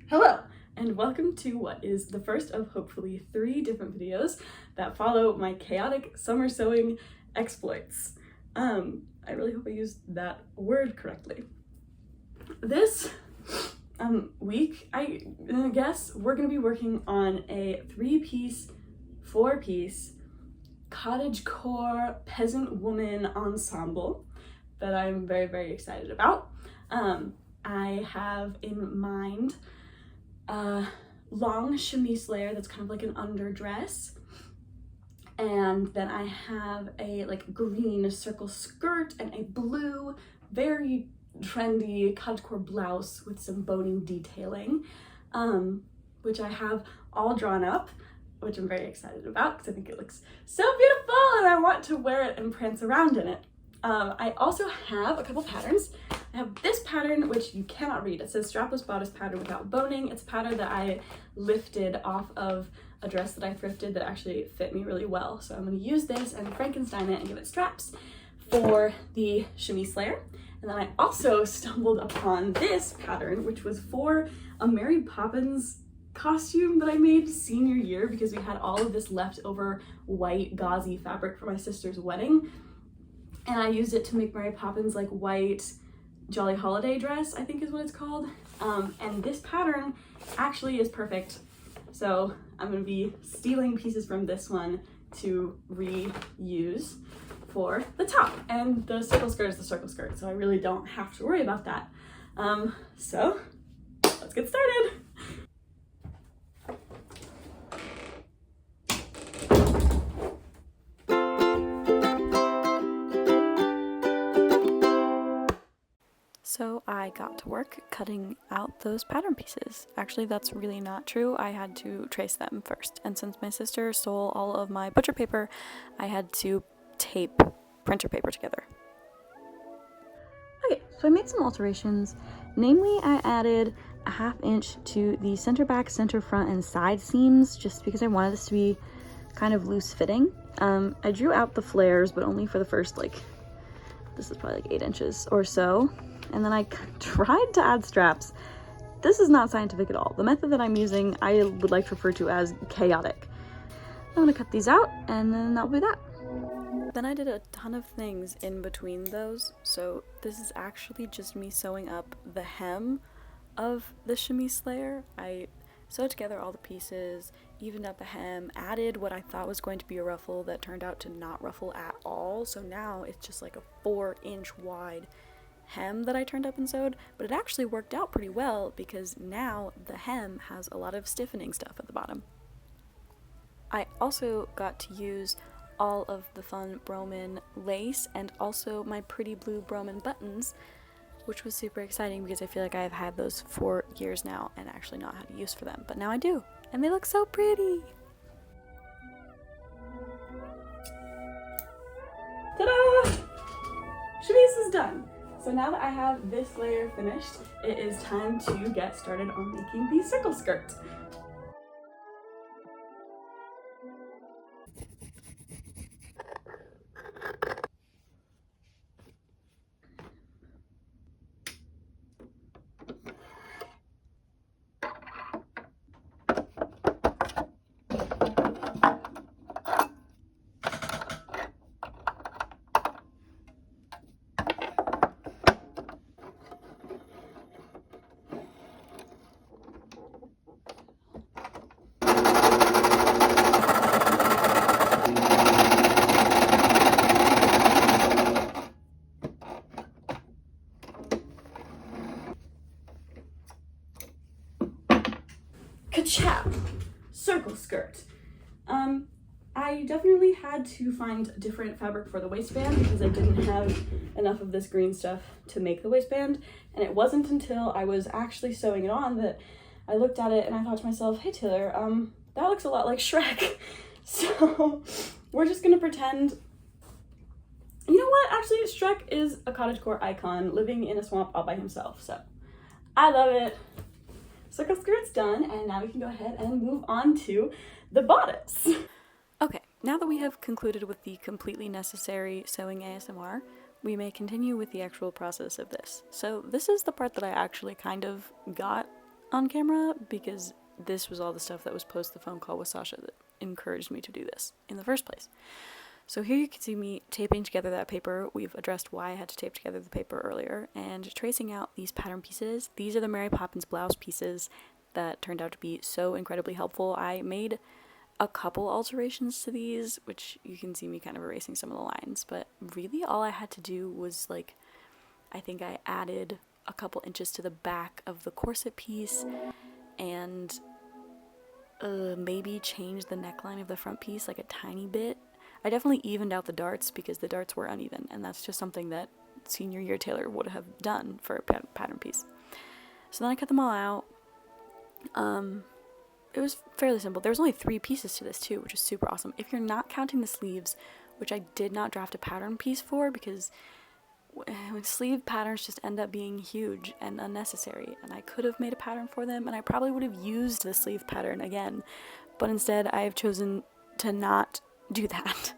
Hello, and welcome to what is the first of hopefully 3 different videos that follow my chaotic summer sewing exploits. I really hope I used that word correctly. This week, I guess we're gonna be working on a 3-piece, 4-piece cottagecore peasant woman ensemble that I'm very, very excited about. I have in mind a long chemise layer that's kind of like an underdress, and then I have a green circle skirt and a blue very trendy cottagecore blouse with some boning detailing, which I have all drawn up, which I'm very excited about because I think it looks so beautiful and I want to wear it and prance around in it. I also have a couple patterns. I have this pattern, which you cannot read. It says strapless bodice pattern without boning. It's a pattern that I lifted off of a dress that I thrifted that actually fit me really well. So I'm going to use this and Frankenstein it and give it straps for the chemise layer. And then I also stumbled upon this pattern, which was for a Mary Poppins costume that I made senior year because we had all of this leftover white gauzy fabric for my sister's wedding. And I used it to make Mary Poppins white Jolly Holiday dress, I think is what it's called. And this pattern actually is perfect. So I'm gonna be stealing pieces from this one to reuse for the top. And the circle skirt is the circle skirt, so I really don't have to worry about that. So let's get started. So I got to work cutting out those pattern pieces. Actually, that's really not true. I had to trace them first. And since my sister stole all of my butcher paper, I had to tape printer paper together. Okay, so I made some alterations. Namely, I added a 1/2 inch to the center back, center front, and side seams just because I wanted this to be kind of loose fitting. I drew out the flares, but only for the first, this is probably 8 inches or so. And then I tried to add straps. This is not scientific at all. The method that I'm using, I would like to refer to as chaotic. I'm gonna cut these out and then that'll be that. Then I did a ton of things in between those. So this is actually just me sewing up the hem of the chemise layer. I sewed together all the pieces, evened out the hem, added what I thought was going to be a ruffle that turned out to not ruffle at all. So now it's just like a 4-inch wide hem that I turned up and sewed, but it actually worked out pretty well because now the hem has a lot of stiffening stuff at the bottom. I also got to use all of the fun Broman lace and also my pretty blue Broman buttons, which was super exciting because I feel like I've had those for years now and actually not had a use for them, but now I do, and they look so pretty! Ta-da! Chemise is done. So now that I have this layer finished, it is time to get started on making the circle skirt. Ka-chow! Circle skirt. I definitely had to find different fabric for the waistband because I didn't have enough of this green stuff to make the waistband, and it wasn't until I was actually sewing it on that I looked at it and I thought to myself, hey Taylor, that looks a lot like Shrek. So we're just gonna pretend, you know what, actually Shrek is a cottagecore icon living in a swamp all by himself, so I love it. Circle skirt's done, and now we can go ahead and move on to the bodice. Okay, now that we have concluded with the completely necessary sewing ASMR, we may continue with the actual process of this. So this is the part that I actually kind of got on camera because this was all the stuff that was post the phone call with Sasha that encouraged me to do this in the first place. So here you can see me taping together that paper. We've addressed why I had to tape together the paper earlier, and tracing out these pattern pieces. These are the Mary Poppins blouse pieces that turned out to be so incredibly helpful. I made a couple alterations to these, which you can see me kind of erasing some of the lines, but really all I had to do was, like, I think I added a couple inches to the back of the corset piece and maybe change the neckline of the front piece like a tiny bit. I definitely evened out the darts because the darts were uneven, and that's just something that senior year tailor would have done for a pattern piece. So then I cut them all out. It was fairly simple. There was only 3 pieces to this too, which is super awesome. If you're not counting the sleeves, which I did not draft a pattern piece for because sleeve patterns just end up being huge and unnecessary, and I could have made a pattern for them, and I probably would have used the sleeve pattern again, but instead I have chosen to not do that.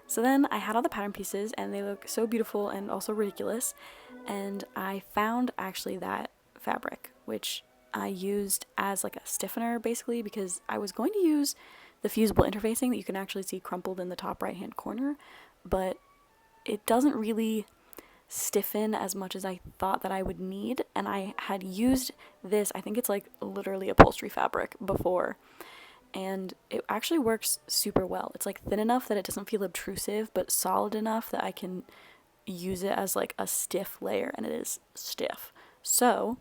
So then I had all the pattern pieces, and they look so beautiful and also ridiculous, and I found actually that fabric, which I used as like a stiffener basically, because I was going to use the fusible interfacing that you can actually see crumpled in the top right hand corner, but it doesn't really stiffen as much as I thought that I would need, and I had used this, I think it's like literally upholstery fabric before, and it actually works super well. It's like thin enough that it doesn't feel obtrusive, but solid enough that I can use it as like a stiff layer, and it is stiff. So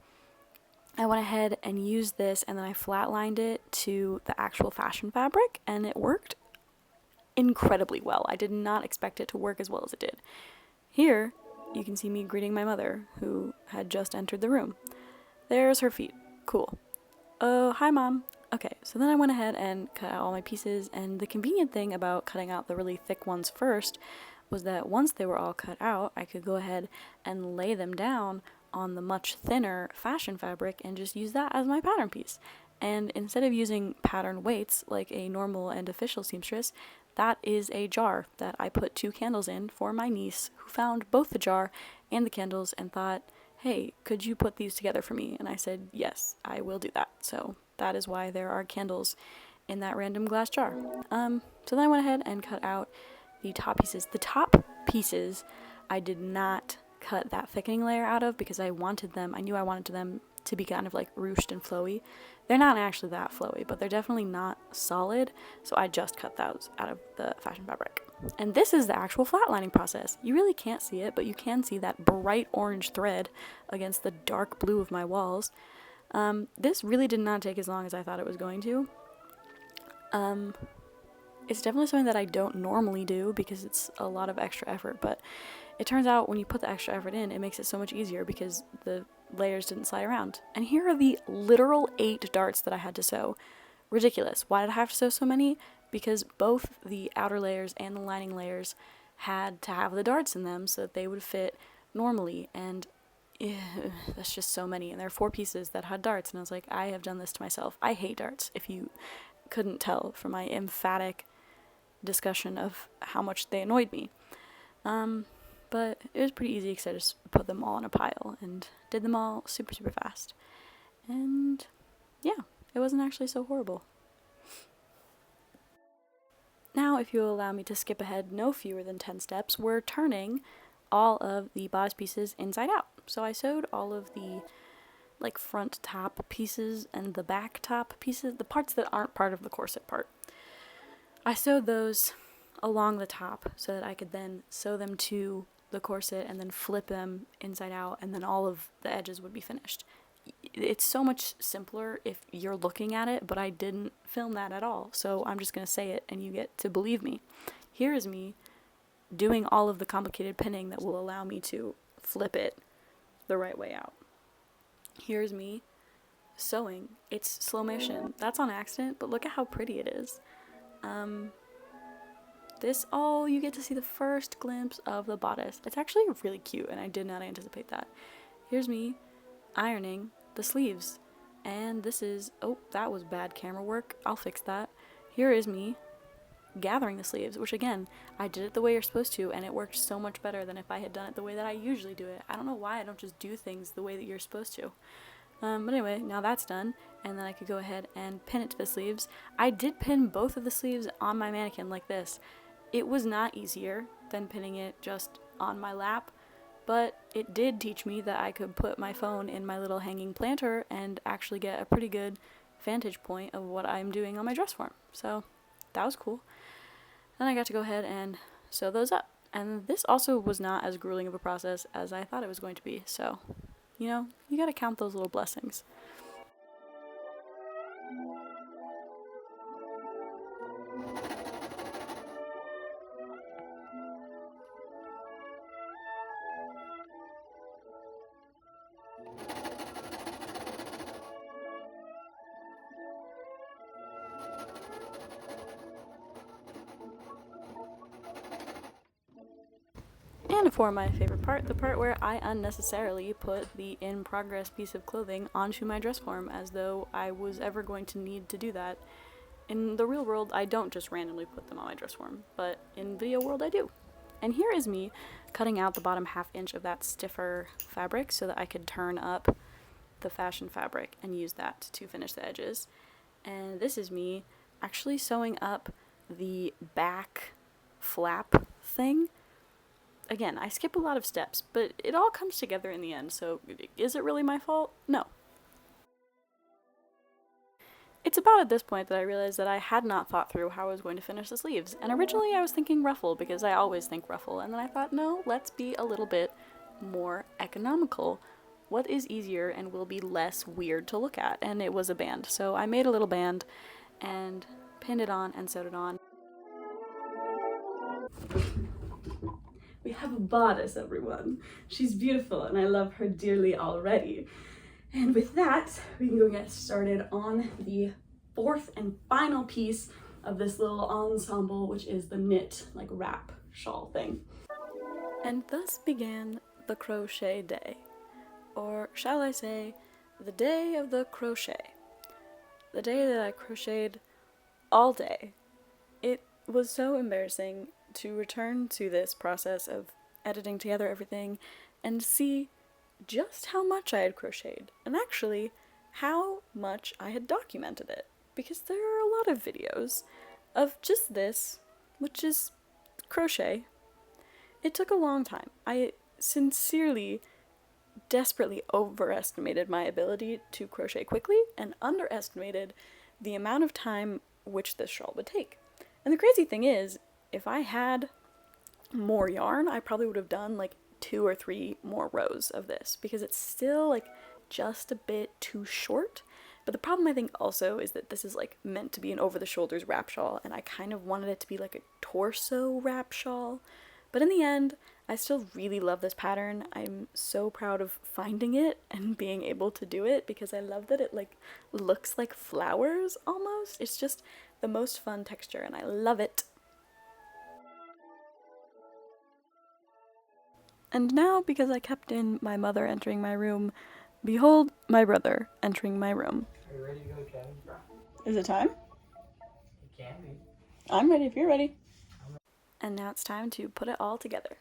I went ahead and used this, and then I flatlined it to the actual fashion fabric, and it worked incredibly well. I did not expect it to work as well as it did. Here, you can see me greeting my mother, who had just entered the room. There's her feet. Cool. Oh, hi, Mom. Okay, so then I went ahead and cut out all my pieces, and the convenient thing about cutting out the really thick ones first was that once they were all cut out, I could go ahead and lay them down on the much thinner fashion fabric and just use that as my pattern piece. And instead of using pattern weights like a normal and official seamstress, that is a jar that I put 2 candles in for my niece, who found both the jar and the candles and thought, hey, could you put these together for me? And I said, yes, I will do that. So that is why there are candles in that random glass jar. So then I went ahead and cut out the top pieces. The top pieces I did not cut that thickening layer out of because I knew I wanted them to be kind of like ruched and flowy. They're not actually that flowy, but they're definitely not solid, so I just cut those out of the fashion fabric. And this is the actual flatlining process. You really can't see it, but you can see that bright orange thread against the dark blue of my walls. This really did not take as long as I thought it was going to. It's definitely something that I don't normally do because it's a lot of extra effort, but it turns out when you put the extra effort in, it makes it so much easier because the layers didn't slide around. And here are the literal 8 darts that I had to sew. Ridiculous. Why did I have to sew so many? Because both the outer layers and the lining layers had to have the darts in them so that they would fit normally, and that's just so many. And there are 4 pieces that had darts, and I was like, I have done this to myself. I hate darts, if you couldn't tell from my emphatic discussion of how much they annoyed me. But it was pretty easy because I just put them all in a pile and did them all super, super fast. And yeah, it wasn't actually so horrible. Now, if you'll allow me to skip ahead no fewer than 10 steps, we're turning all of the bodice pieces inside out. So I sewed all of the like front top pieces and the back top pieces, the parts that aren't part of the corset part. I sewed those along the top so that I could then sew them to the corset and then flip them inside out, and then all of the edges would be finished. It's so much simpler if you're looking at it, but I didn't film that at all, so I'm just going to say it and you get to believe me. Here is me doing all of the complicated pinning that will allow me to flip it the right way out. Here's me sewing. It's slow motion. That's on accident, but look at how pretty it is. You get to see the first glimpse of the bodice. It's actually really cute, and I did not anticipate that. Here's me ironing the sleeves, and this is, oh, that was bad camera work. I'll fix that. Here is me gathering the sleeves, which again, I did it the way you're supposed to, and it worked so much better than if I had done it the way that I usually do it. I don't know why I don't just do things the way that you're supposed to. But anyway, now that's done, and then I could go ahead and pin it to the sleeves. I did pin both of the sleeves on my mannequin like this. It was not easier than pinning it just on my lap, but it did teach me that I could put my phone in my little hanging planter and actually get a pretty good vantage point of what I'm doing on my dress form. So that was cool. Then I got to go ahead and sew those up. And this also was not as grueling of a process as I thought it was going to be. So, you know, you gotta count those little blessings. And for my favorite part, the part where I unnecessarily put the in progress piece of clothing onto my dress form as though I was ever going to need to do that. In the real world, I don't just randomly put them on my dress form, but in video world I do. And here is me cutting out the bottom ½ inch of that stiffer fabric so that I could turn up the fashion fabric and use that to finish the edges. And this is me actually sewing up the back flap thing. Again, I skip a lot of steps, but it all comes together in the end, so is it really my fault? No. It's about at this point that I realized that I had not thought through how I was going to finish the sleeves, and originally I was thinking ruffle, because I always think ruffle, and then I thought, no, let's be a little bit more economical. What is easier and will be less weird to look at? And it was a band, so I made a little band, and pinned it on and sewed it on. We have a bodice, everyone. She's beautiful and I love her dearly already. And with that, we can go get started on the fourth and final piece of this little ensemble, which is the knit, like wrap shawl thing. And thus began the crochet day, or shall I say, the day of the crochet. The day that I crocheted all day. It was so embarrassing to return to this process of editing together everything and see just how much I had crocheted, and actually how much I had documented it, because there are a lot of videos of just this, which is crochet. It took a long time. I sincerely, desperately overestimated my ability to crochet quickly and underestimated the amount of time which this shawl would take. And the crazy thing is, if I had more yarn, I probably would have done like 2 or 3 more rows of this, because it's still like just a bit too short. But the problem I think also is that this is like meant to be an over the shoulders wrap shawl, and I kind of wanted it to be like a torso wrap shawl. But in the end, I still really love this pattern. I'm so proud of finding it and being able to do it, because I love that it like looks like flowers almost. It's just the most fun texture and I love it. And now, because I kept in my mother entering my room, behold my brother entering my room. Are you ready to go cabin? Is it time? It can be. I'm ready if you're ready. And now it's time to put it all together.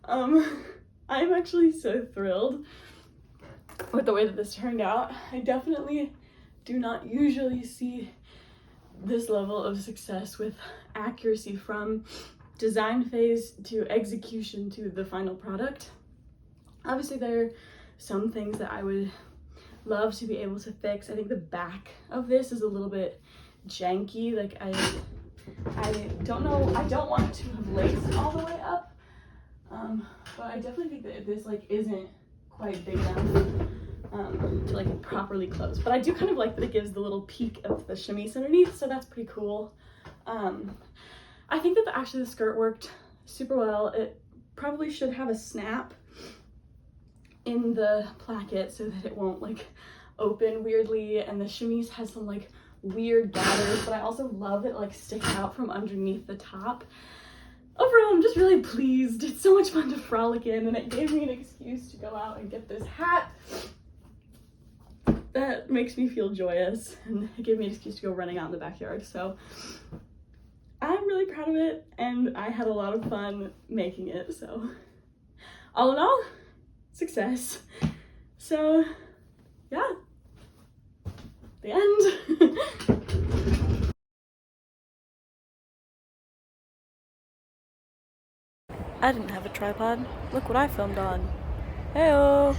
I'm actually so thrilled with the way that this turned out. I definitely do not usually see this level of success with accuracy from design phase to execution to the final product. Obviously there are some things that I would love to be able to fix. I think the back of this is a little bit janky. Like I don't know, I don't want to have laced all the way up, but I definitely think that this like isn't quite big enough to like properly close. But I do kind of like that it gives the little peak of the chemise underneath, so that's pretty cool. I think that actually the skirt worked super well. It probably should have a snap in the placket so that it won't like open weirdly, and the chemise has some like weird gathers, but I also love that it like sticks out from underneath the top. Overall, I'm just really pleased. It's so much fun to frolic in, and it gave me an excuse to go out and get this hat that makes me feel joyous, and it gave me an excuse to go running out in the backyard. So I'm really proud of it, and I had a lot of fun making it. So all in all, success. So yeah, the end. I didn't have a tripod. Look what I filmed on. Heyo!